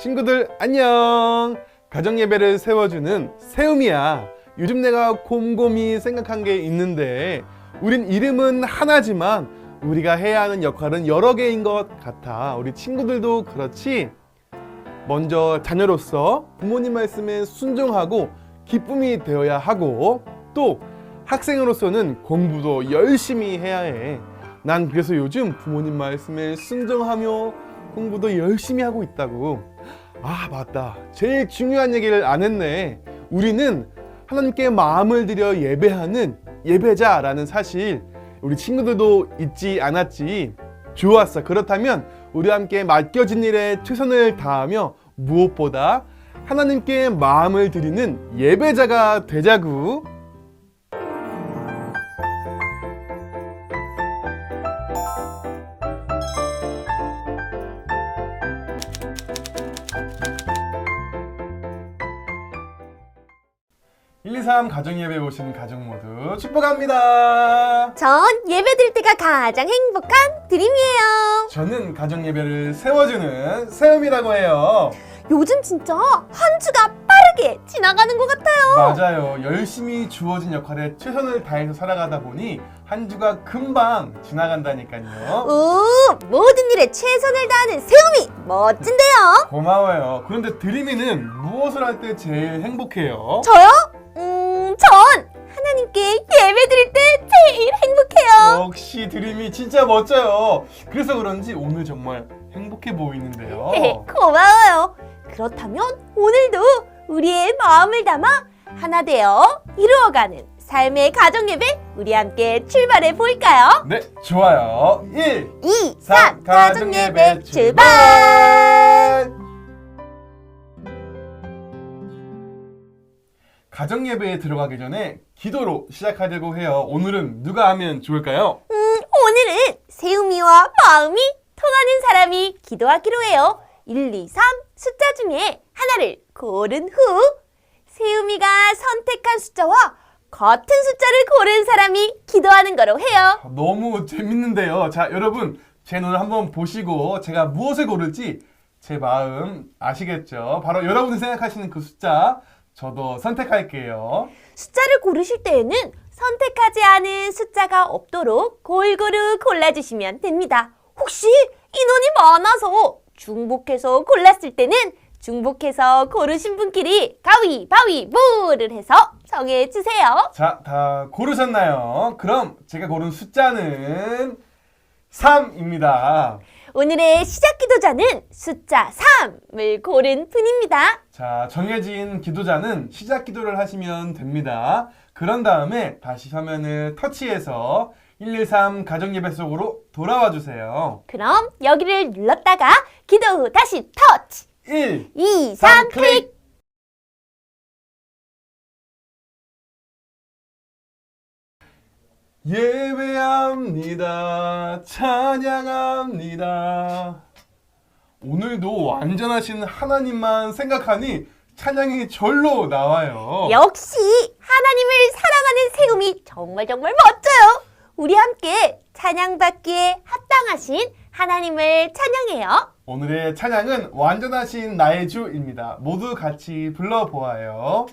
친구들 안녕. 가정예배를 세워주는 세움이야. 요즘 내가 곰곰이 생각한 게 있는데 우린 이름은 하나지만 우리가 해야 하는 역할은 여러 개인 것 같아. 우리 친구들도 그렇지. 먼저 자녀로서 부모님 말씀에 순종하고 기쁨이 되어야 하고, 또 학생으로서는 공부도 열심히 해야 해. 난 그래서 요즘 부모님 말씀에 순종하며 공부도 열심히 하고 있다고. 아, 맞다. 제일 중요한 얘기를 안 했네. 우리는 하나님께 마음을 들여 예배하는 예배자라는 사실 우리 친구들도 잊지 않았지. 좋았어. 그렇다면 우리와 함께 맡겨진 일에 최선을 다하며 무엇보다 하나님께 마음을 드리는 예배자가 되자구. 가정예배에 오신 가족 모두 축복합니다. 전 예배 드릴 때가 가장 행복한 드림이에요. 저는 가정예배를 세워주는 세움이라고 해요. 요즘 진짜 한 주가 빠르게 지나가는 것 같아요. 맞아요. 열심히 주어진 역할에 최선을 다해서 살아가다 보니 한 주가 금방 지나간다니까요. 모든 일에 최선을 다하는 세움이 멋진데요. 고마워요. 그런데 드림이는 무엇을 할 때 제일 행복해요? 저요? 전 하나님께 예배 드릴 때 제일 행복해요. 역시 드림이 진짜 멋져요. 그래서 그런지 오늘 정말 행복해 보이는데요. 고마워요. 그렇다면 오늘도 우리의 마음을 담아 하나 되어 이루어가는 삶의 가정예배 우리 함께 출발해 볼까요? 네, 좋아요. 1, 2, 3 3 가정예배 출발! 가정예배에 들어가기 전에 기도로 시작하려고 해요. 오늘은 누가 하면 좋을까요? 오늘은 세움이와 마음이 통하는 사람이 기도하기로 해요. 1, 2, 3 숫자 중에 하나를 고른 후 세움이가 선택한 숫자와 같은 숫자를 고른 사람이 기도하는 거로 해요. 너무 재밌는데요. 자, 여러분 제 눈을 한번 보시고 제가 무엇을 고를지 제 마음 아시겠죠? 바로 여러분이 생각하시는 그 숫자 저도 선택할게요. 숫자를 고르실 때에는 선택하지 않은 숫자가 없도록 골고루 골라주시면 됩니다. 혹시 인원이 많아서 중복해서 골랐을 때는 중복해서 고르신 분끼리 가위바위보를 해서 정해주세요. 자, 다 고르셨나요? 그럼 제가 고른 숫자는 3입니다. 오늘의 시작 기도자는 숫자 3을 고른 분입니다. 자, 정해진 기도자는 시작 기도를 하시면 됩니다. 그런 다음에 다시 화면을 터치해서 123 가정예배 속으로 돌아와 주세요. 그럼 여기를 눌렀다가 기도 후 다시 터치! 1, 2, 3 클릭! 예배합니다. 찬양합니다. 오늘도 완전하신 하나님만 생각하니 찬양이 절로 나와요. 역시 하나님을 사랑하는 세움이 정말 멋져요. 우리 함께 찬양받기에 합당하신 하나님을 찬양해요. 오늘의 찬양은 완전하신 나의 주입니다. 모두 같이 불러보아요.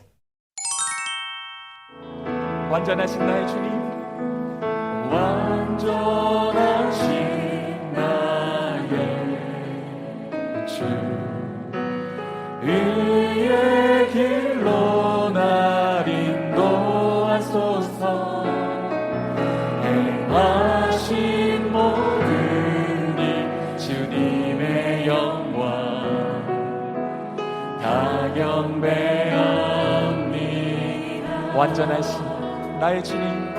완전하신 나의 주님, 완전하신 나의 주, 의의 길로 날 인도하소서. 행하신 모든 일 주님의 영광 다 경배합니다. 완전하신 나의 주님,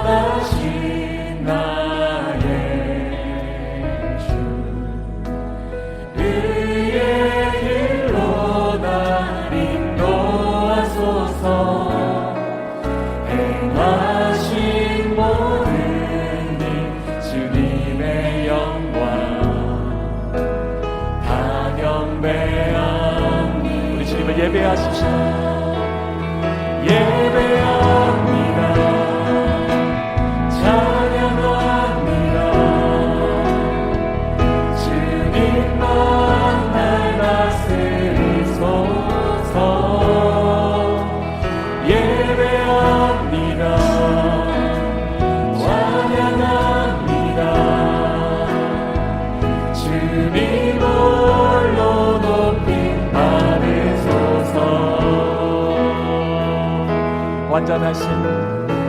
완전하신 나의 주, 의의 길로 날 인도하소서. 행하신 모든 일 주님의 영광 다 경배합니다. 우리 주님을 예배하십시오. 예배합니다. 찬양합니다. 주님 주님 홀로 높이 받으소서. 완전하신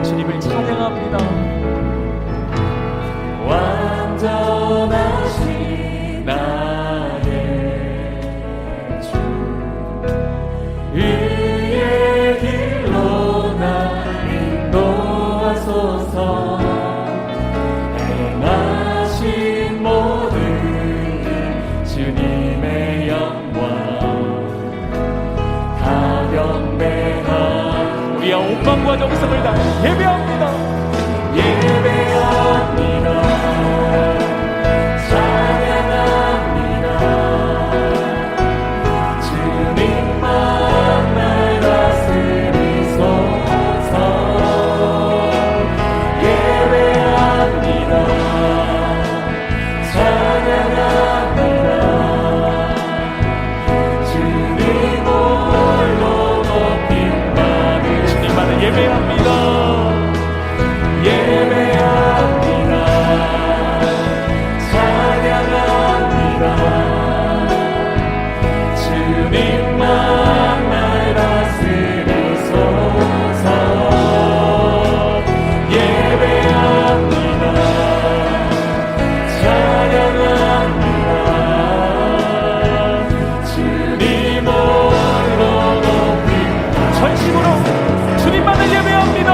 주님을 찬양합니다. 완전하신 나의 주, 의의 길로 나 인도하소서. 행하신 모든 일 주님의 영광 다 경배하. 우리의 온 마음과 정성을 다해 예배합니다. 예배합니다. 찬양합니다. 주님만 날 다스리소서. 예배합니다. 찬양합니다. 주님 홀로 높임 받으. 주님만을 예배합니다. 예배합니다. 찬양합니다. 주님만 날 다스리소서. 예배합니다. 찬양합니다. 주님 홀로 높임. 전심으로 주님만을 예배합니다.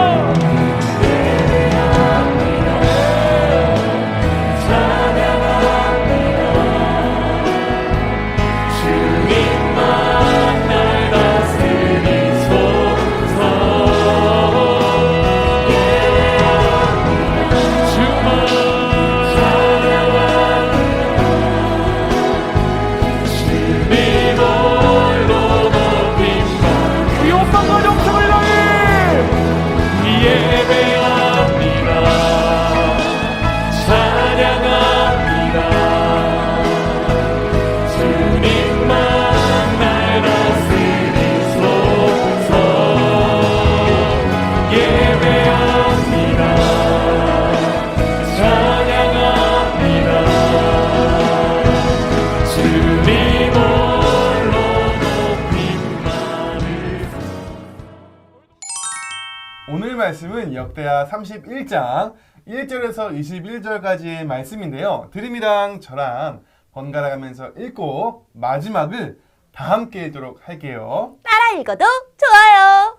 오늘 말씀은 역대하 31장 1절에서 21절까지의 말씀인데요. 드림이랑 저랑 번갈아 가면서 읽고 마지막을 다 함께 읽도록 할게요. 따라 읽어도 좋아요.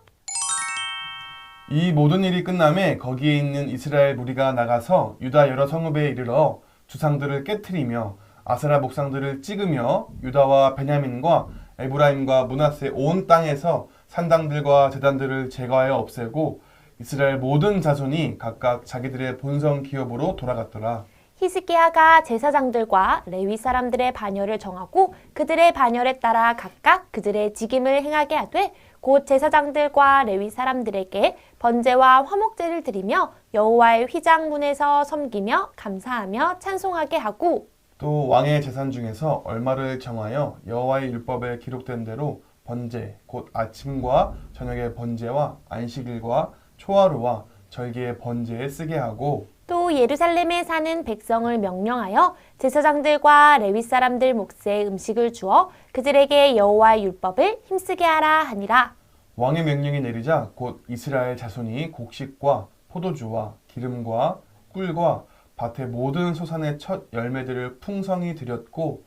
이 모든 일이 끝남에 거기에 있는 이스라엘 무리가 나가서 유다 여러 성읍에 이르러 주상들을 깨트리며 아세라 목상들을 찍으며 유다와 베냐민과 에브라임과 므낫세 온 땅에서 산당들과 제단들을 제거하여 없애고 이스라엘 모든 자손이 각각 자기들의 본성 기업으로 돌아갔더라. 히스기야가 제사장들과 레위 사람들의 반열을 정하고 그들의 반열에 따라 각각 그들의 직임을 행하게 하되 곧 제사장들과 레위 사람들에게 번제와 화목제를 드리며 여호와의 휘장문에서 섬기며 감사하며 찬송하게 하고 또 왕의 재산 중에서 얼마를 정하여 여호와의 율법에 기록된 대로 번제 곧 아침과 저녁의 번제와 안식일과 초하루와 절기의 번제에 쓰게 하고 또 예루살렘에 사는 백성을 명령하여 제사장들과 레위 사람들 몫에 음식을 주어 그들에게 여호와의 율법을 힘쓰게 하라 하니라. 왕의 명령이 내리자 곧 이스라엘 자손이 곡식과 포도주와 기름과 꿀과 밭의 모든 소산의 첫 열매들을 풍성히 드렸고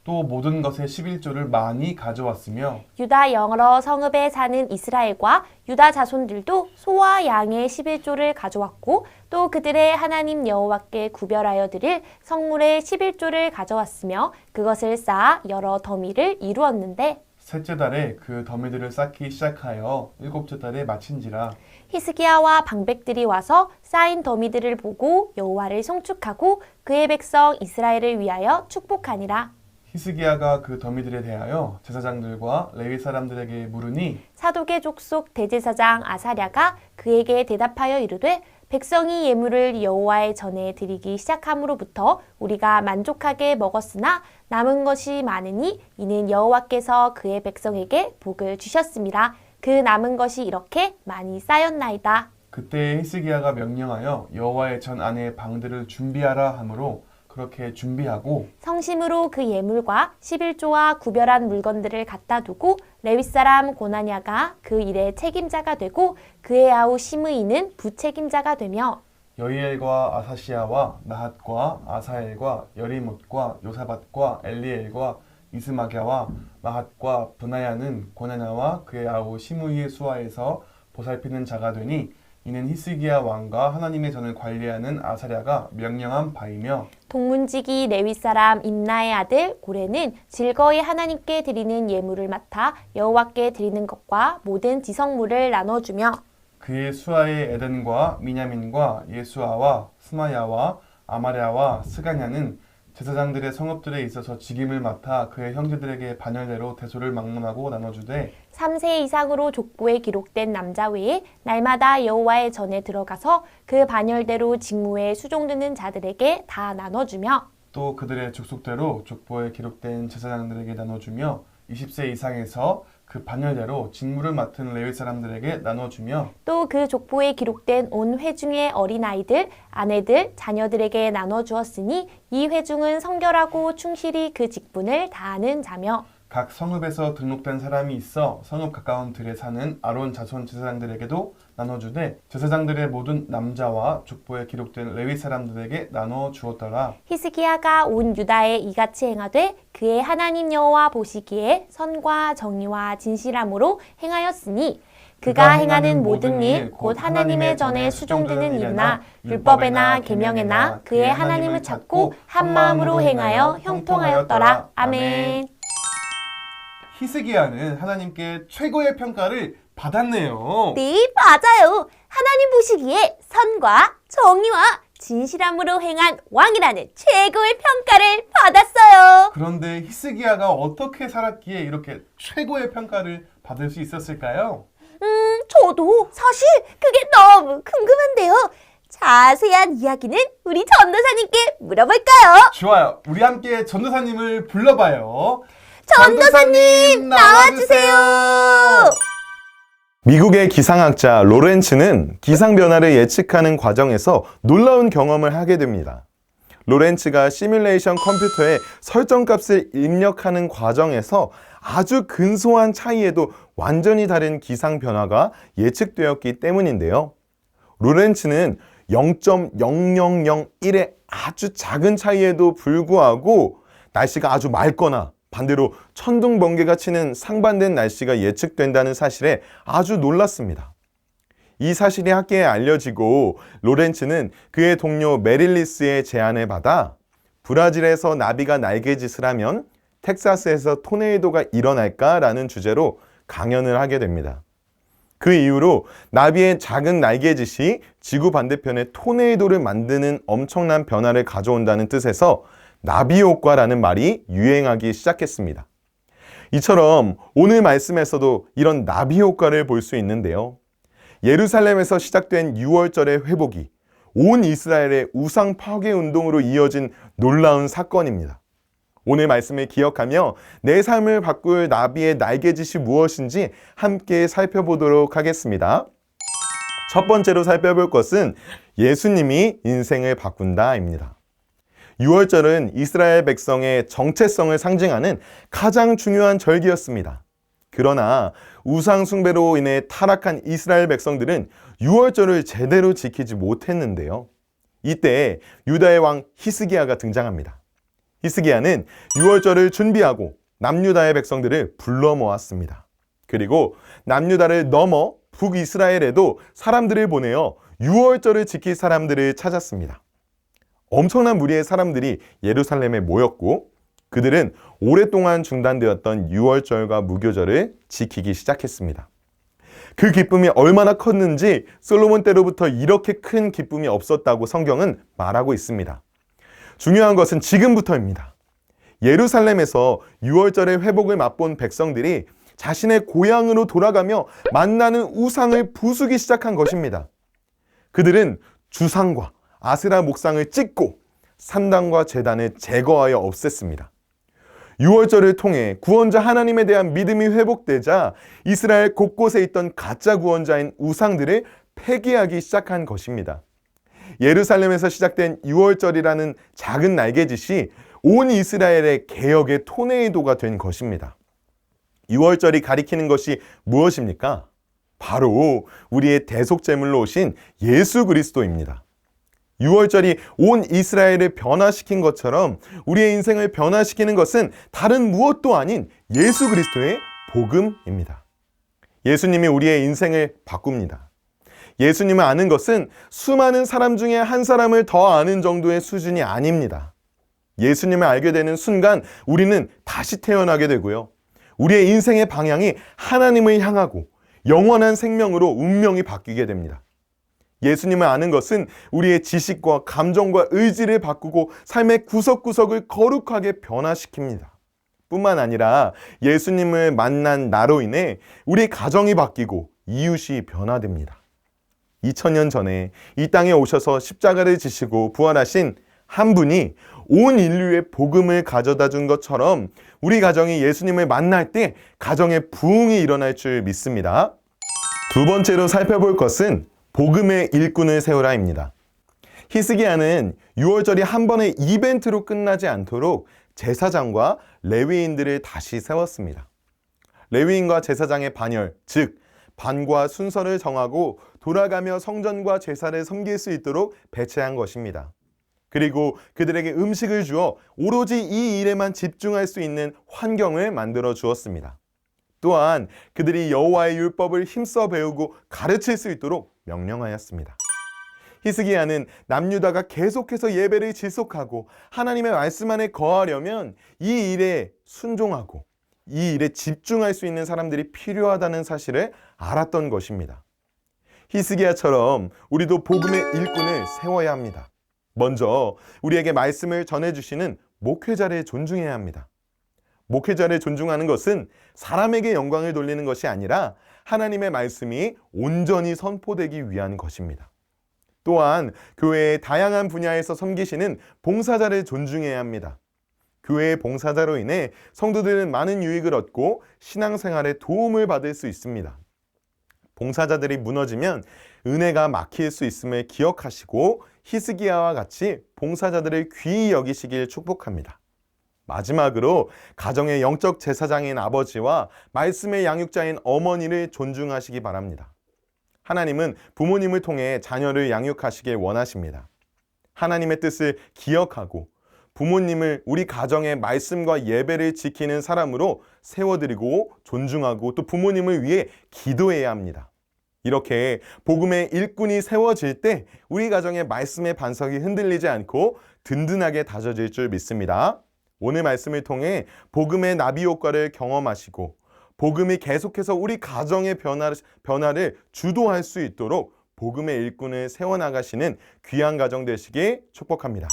또 모든 것의 11조를 많이 가져왔으며 유다 여러 성읍에 사는 이스라엘과 유다 자손들도 소와 양의 11조를 가져왔고 또 그들의 하나님 여호와께 구별하여 드릴 성물의 11조를 가져왔으며 그것을 쌓아 여러 더미를 이루었는데 셋째 달에 그 더미들을 쌓기 시작하여 일곱째 달에 마친지라. 히스기야와 방백들이 와서 쌓인 더미들을 보고 여호와를 송축하고 그의 백성 이스라엘을 위하여 축복하니라. 히스기야가 그 더미들에 대하여 제사장들과 레위 사람들에게 물으니 사독의 족속 대제사장 아사랴가 그에게 대답하여 이르되 백성이 예물을 여호와의 전에 드리기 시작함으로부터 우리가 만족하게 먹었으나 남은 것이 많으니 이는 여호와께서 그의 백성에게 복을 주셨습니다. 그 남은 것이 이렇게 많이 쌓였나이다. 그때 히스기야가 명령하여 여호와의 전 안에 방들을 준비하라 하므로 그렇게 준비하고 성심으로 그 예물과 11조와 구별한 물건들을 갖다 두고 레위 사람 고나냐가 그 일의 책임자가 되고 그의 아우 시므이는 부책임자가 되며 여이엘과 아사시아와 나핫과 아사엘과 여리못과 요사밧과 엘리엘과 이스마갸와 마핫과 브나야는 고나냐와 그의 아우 시므이의 수하에서 보살피는 자가 되니 이는 히스기야 왕과 하나님의 전을 관리하는 아사랴가 명령한 바이며 동문지기 레위 사람 임나의 아들 고레는 즐거이 하나님께 드리는 예물을 맡아 여호와께 드리는 것과 모든 지성물을 나눠주며 그의 수하의 에덴과 미냐민과 예수아와 스마야와 아마랴와 스가냐는 제사장들의 성읍들에 있어서 직임을 맡아 그의 형제들에게 반열대로 대소를 막론하고 나눠주되 3세 이상으로 족보에 기록된 남자 외에 날마다 여호와의 전에 들어가서 그 반열대로 직무에 수종드는 자들에게 다 나눠주며 또 그들의 족속대로 족보에 기록된 제사장들에게 나눠주며 20세 이상에서 그 반열대로 직무를 맡은 레위 사람들에게 나눠주며 또 그 족보에 기록된 온 회중의 어린아이들, 아내들, 자녀들에게 나눠주었으니 이 회중은 성결하고 충실히 그 직분을 다하는 자며 각 성읍에서 등록된 사람이 있어 성읍 가까운 들에 사는 아론 자손 제사장들에게도 나눠주되 제사장들의 모든 남자와 족보에 기록된 레위 사람들에게 나눠 주었더라. 히스기야가 온 유다에 이같이 행하되 그의 하나님 여호와 보시기에 선과 정의와 진실함으로 행하였으니 그가 행하는 모든 일 곧 하나님의 전에 수종드는 일이나 율법에나 계명에나 그의 하나님을 찾고 한 마음으로 행하여 형통하였더라. 아멘. 히스기야는 하나님께 최고의 평가를 받았네요. 네, 맞아요. 하나님 보시기에 선과 정의와 진실함으로 행한 왕이라는 최고의 평가를 받았어요. 그런데 히스기야가 어떻게 살았기에 이렇게 최고의 평가를 받을 수 있었을까요? 저도 사실 그게 너무 궁금한데요. 자세한 이야기는 우리 전도사님께 물어볼까요? 좋아요. 우리 함께 전도사님을 불러봐요. 전도사님 나와주세요. 미국의 기상학자 로렌츠는 기상 변화를 예측하는 과정에서 놀라운 경험을 하게 됩니다. 로렌츠가 시뮬레이션 컴퓨터에 설정값을 입력하는 과정에서 아주 근소한 차이에도 완전히 다른 기상 변화가 예측되었기 때문인데요. 로렌츠는 0.0001의 아주 작은 차이에도 불구하고 날씨가 아주 맑거나 반대로 천둥 번개가 치는 상반된 날씨가 예측된다는 사실에 아주 놀랐습니다. 이 사실이 학계에 알려지고 로렌츠는 그의 동료 메릴리스의 제안을 받아 브라질에서 나비가 날개짓을 하면 텍사스에서 토네이도가 일어날까라는 주제로 강연을 하게 됩니다. 그 이후로 나비의 작은 날개짓이 지구 반대편에 토네이도를 만드는 엄청난 변화를 가져온다는 뜻에서 나비 효과라는 말이 유행하기 시작했습니다. 이처럼 오늘 말씀에서도 이런 나비 효과를 볼 수 있는데요. 예루살렘에서 시작된 6월절의 회복이 온 이스라엘의 우상 파괴 운동으로 이어진 놀라운 사건입니다. 오늘 말씀을 기억하며 내 삶을 바꿀 나비의 날개짓이 무엇인지 함께 살펴보도록 하겠습니다. 첫 번째로 살펴볼 것은 예수님이 인생을 바꾼다입니다. 6월절은 이스라엘 백성의 정체성을 상징하는 가장 중요한 절기였습니다. 그러나 우상 숭배로 인해 타락한 이스라엘 백성들은 6월절을 제대로 지키지 못했는데요. 이때 유다의 왕 히스기야가 등장합니다. 히스기야는 6월절을 준비하고 남유다의 백성들을 불러 모았습니다. 그리고 남유다를 넘어 북이스라엘에도 사람들을 보내어 6월절을 지킬 사람들을 찾았습니다. 엄청난 무리의 사람들이 예루살렘에 모였고 그들은 오랫동안 중단되었던 6월절과 무교절을 지키기 시작했습니다. 그 기쁨이 얼마나 컸는지 솔로몬 때로부터 이렇게 큰 기쁨이 없었다고 성경은 말하고 있습니다. 중요한 것은 지금부터입니다. 예루살렘에서 6월절의 회복을 맛본 백성들이 자신의 고향으로 돌아가며 만나는 우상을 부수기 시작한 것입니다. 그들은 주상과 아세라 목상을 찢고 산당과 제단을 제거하여 없앴습니다. 6월절을 통해 구원자 하나님에 대한 믿음이 회복되자 이스라엘 곳곳에 있던 가짜 구원자인 우상들을 폐기하기 시작한 것입니다. 예루살렘에서 시작된 6월절이라는 작은 날개짓이 온 이스라엘의 개혁의 토네이도가 된 것입니다. 유월절이 가리키는 것이 무엇입니까? 바로 우리의 대속제물로 오신 예수 그리스도입니다. 유월절이 온 이스라엘을 변화시킨 것처럼 우리의 인생을 변화시키는 것은 다른 무엇도 아닌 예수 그리스도의 복음입니다. 예수님이 우리의 인생을 바꿉니다. 예수님을 아는 것은 수많은 사람 중에 한 사람을 더 아는 정도의 수준이 아닙니다. 예수님을 알게 되는 순간 우리는 다시 태어나게 되고요. 우리의 인생의 방향이 하나님을 향하고 영원한 생명으로 운명이 바뀌게 됩니다. 예수님을 아는 것은 우리의 지식과 감정과 의지를 바꾸고 삶의 구석구석을 거룩하게 변화시킵니다. 뿐만 아니라 예수님을 만난 나로 인해 우리 가정이 바뀌고 이웃이 변화됩니다. 2000년 전에 이 땅에 오셔서 십자가를 지시고 부활하신 한 분이 온 인류의 복음을 가져다 준 것처럼 우리 가정이 예수님을 만날 때 가정의 부흥이 일어날 줄 믿습니다. 두 번째로 살펴볼 것은 복음의 일꾼을 세우라입니다. 히스기야는 유월절이 한 번의 이벤트로 끝나지 않도록 제사장과 레위인들을 다시 세웠습니다. 레위인과 제사장의 반열, 즉 반과 순서를 정하고 돌아가며 성전과 제사를 섬길 수 있도록 배치한 것입니다. 그리고 그들에게 음식을 주어 오로지 이 일에만 집중할 수 있는 환경을 만들어 주었습니다. 또한 그들이 여호와의 율법을 힘써 배우고 가르칠 수 있도록 명령하였습니다. 히스기야는 남유다가 계속해서 예배를 지속하고 하나님의 말씀 안에 거하려면 이 일에 순종하고 이 일에 집중할 수 있는 사람들이 필요하다는 사실을 알았던 것입니다. 히스기야처럼 우리도 복음의 일꾼을 세워야 합니다. 먼저 우리에게 말씀을 전해주시는 목회자를 존중해야 합니다. 목회자를 존중하는 것은 사람에게 영광을 돌리는 것이 아니라 하나님의 말씀이 온전히 선포되기 위한 것입니다. 또한 교회의 다양한 분야에서 섬기시는 봉사자를 존중해야 합니다. 교회의 봉사자로 인해 성도들은 많은 유익을 얻고 신앙생활에 도움을 받을 수 있습니다. 봉사자들이 무너지면 은혜가 막힐 수 있음을 기억하시고 히스기야와 같이 봉사자들을 귀히 여기시길 축복합니다. 마지막으로 가정의 영적 제사장인 아버지와 말씀의 양육자인 어머니를 존중하시기 바랍니다. 하나님은 부모님을 통해 자녀를 양육하시길 원하십니다. 하나님의 뜻을 기억하고 부모님을 우리 가정의 말씀과 예배를 지키는 사람으로 세워드리고 존중하고 또 부모님을 위해 기도해야 합니다. 이렇게 복음의 일꾼이 세워질 때 우리 가정의 말씀의 반석이 흔들리지 않고 든든하게 다져질 줄 믿습니다. 오늘 말씀을 통해 복음의 나비 효과를 경험하시고 복음이 계속해서 우리 가정의 변화를 주도할 수 있도록 복음의 일꾼을 세워나가시는 귀한 가정 되시길 축복합니다.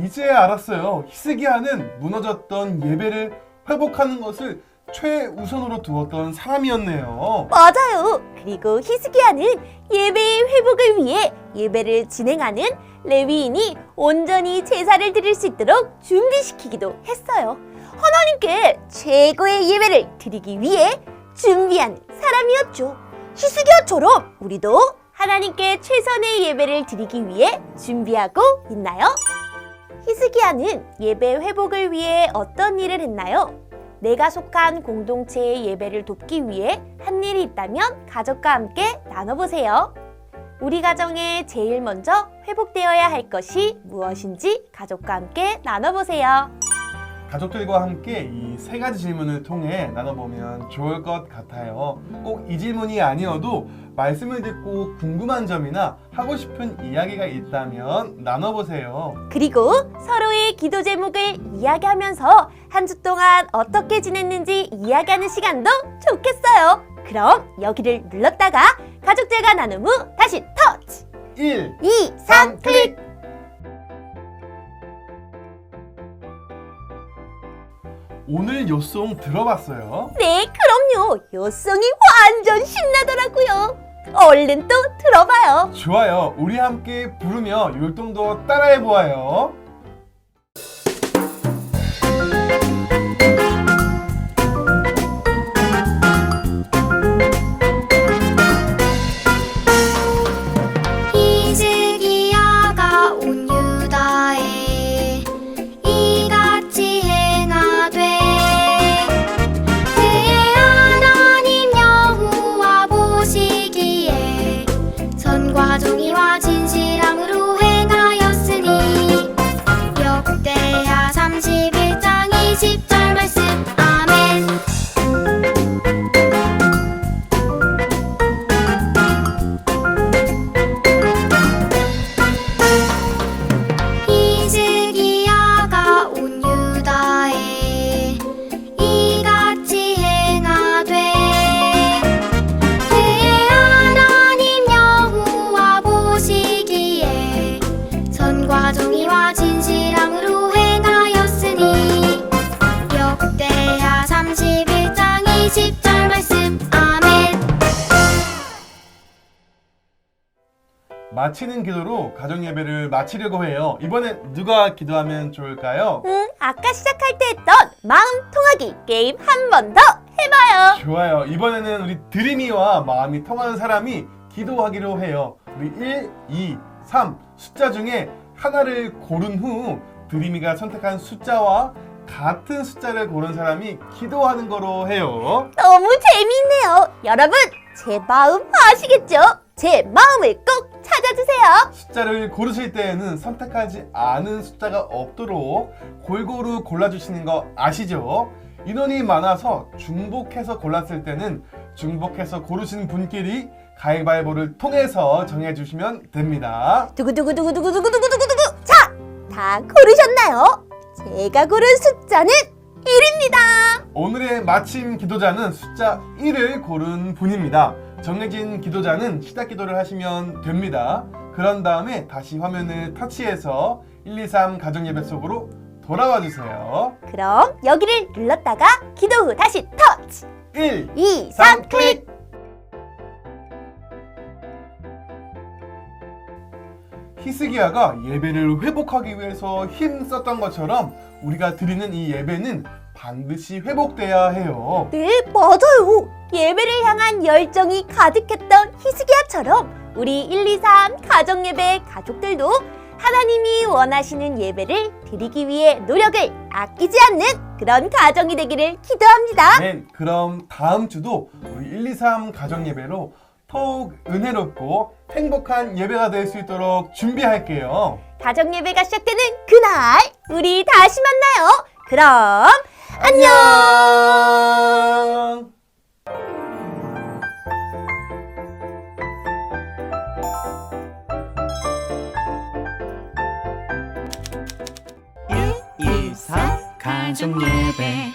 이제 알았어요. 히스기야는 무너졌던 예배를 회복하는 것을 최우선으로 두었던 사람이었네요. 맞아요. 그리고 히스기야는 예배의 회복을 위해 예배를 진행하는 레위인이 온전히 제사를 드릴 수 있도록 준비시키기도 했어요. 하나님께 최고의 예배를 드리기 위해 준비한 사람이었죠. 히스기야처럼 우리도 하나님께 최선의 예배를 드리기 위해 준비하고 있나요? 히스기야는 예배 회복을 위해 어떤 일을 했나요? 내가 속한 공동체의 예배를 돕기 위해 한 일이 있다면 가족과 함께 나눠보세요. 우리 가정에 제일 먼저 회복되어야 할 것이 무엇인지 가족과 함께 나눠보세요. 가족들과 함께 이 세 가지 질문을 통해 나눠보면 좋을 것 같아요. 꼭 이 질문이 아니어도 말씀을 듣고 궁금한 점이나 하고 싶은 이야기가 있다면 나눠보세요. 그리고 서로의 기도 제목을 이야기하면서 한 주 동안 어떻게 지냈는지 이야기하는 시간도 좋겠어요. 그럼 여기를 눌렀다가 가족들과 나눔 후 다시 터치! 1, 2, 3 클릭! 오늘 요송 들어봤어요? 네, 그럼요. 요송이 완전 신나더라고요. 얼른 또 들어봐요. 좋아요. 우리 함께 부르며 율동도 따라해보아요. 히스기야가 온 유다에 마치는 기도로 가정 예배를 마치려고 해요. 이번엔 누가 기도하면 좋을까요? 아까 시작할 때 했던 마음 통하기 게임 한 번 더 해봐요. 좋아요. 이번에는 우리 드림이와 마음이 통하는 사람이 기도하기로 해요. 우리 1, 2, 3 숫자 중에 하나를 고른 후 드림이가 선택한 숫자와 같은 숫자를 고른 사람이 기도하는 거로 해요. 너무 재미있네요. 여러분, 제 마음 아시겠죠? 제 마음을 꼭 찾아주세요. 숫자를 고르실 때에는 선택하지 않은 숫자가 없도록 골고루 골라주시는 거 아시죠? 인원이 많아서 중복해서 골랐을 때는 중복해서 고르신 분끼리 가위바위보를 통해서 정해주시면 됩니다. 두구두구두구두구두구두구두구. 자, 다 고르셨나요? 제가 고른 숫자는 1입니다. 오늘의 마침 기도자는 숫자 1을 고른 분입니다. 정해진 기도자는 시작 기도를 하시면 됩니다. 그런 다음에 다시 화면을 터치해서 1, 2, 3 가정예배 속으로 돌아와 주세요. 그럼 여기를 눌렀다가 기도 후 다시 터치. 1, 2, 3 클릭. 히스기야가 예배를 회복하기 위해서 힘썼던 것처럼 우리가 드리는 이 예배는 반드시 회복돼야 해요. 네, 맞아요. 예배를 향한 열정이 가득했던 히스기야처럼 우리 1, 2, 3 가정예배 가족들도 하나님이 원하시는 예배를 드리기 위해 노력을 아끼지 않는 그런 가정이 되기를 기도합니다. 네, 그럼 다음 주도 우리 1, 2, 3 가정예배로 더욱 은혜롭고 행복한 예배가 될 수 있도록 준비할게요. 가정예배가 시작되는 그날 우리 다시 만나요. 그럼 안녕. 안녕. 가정 예배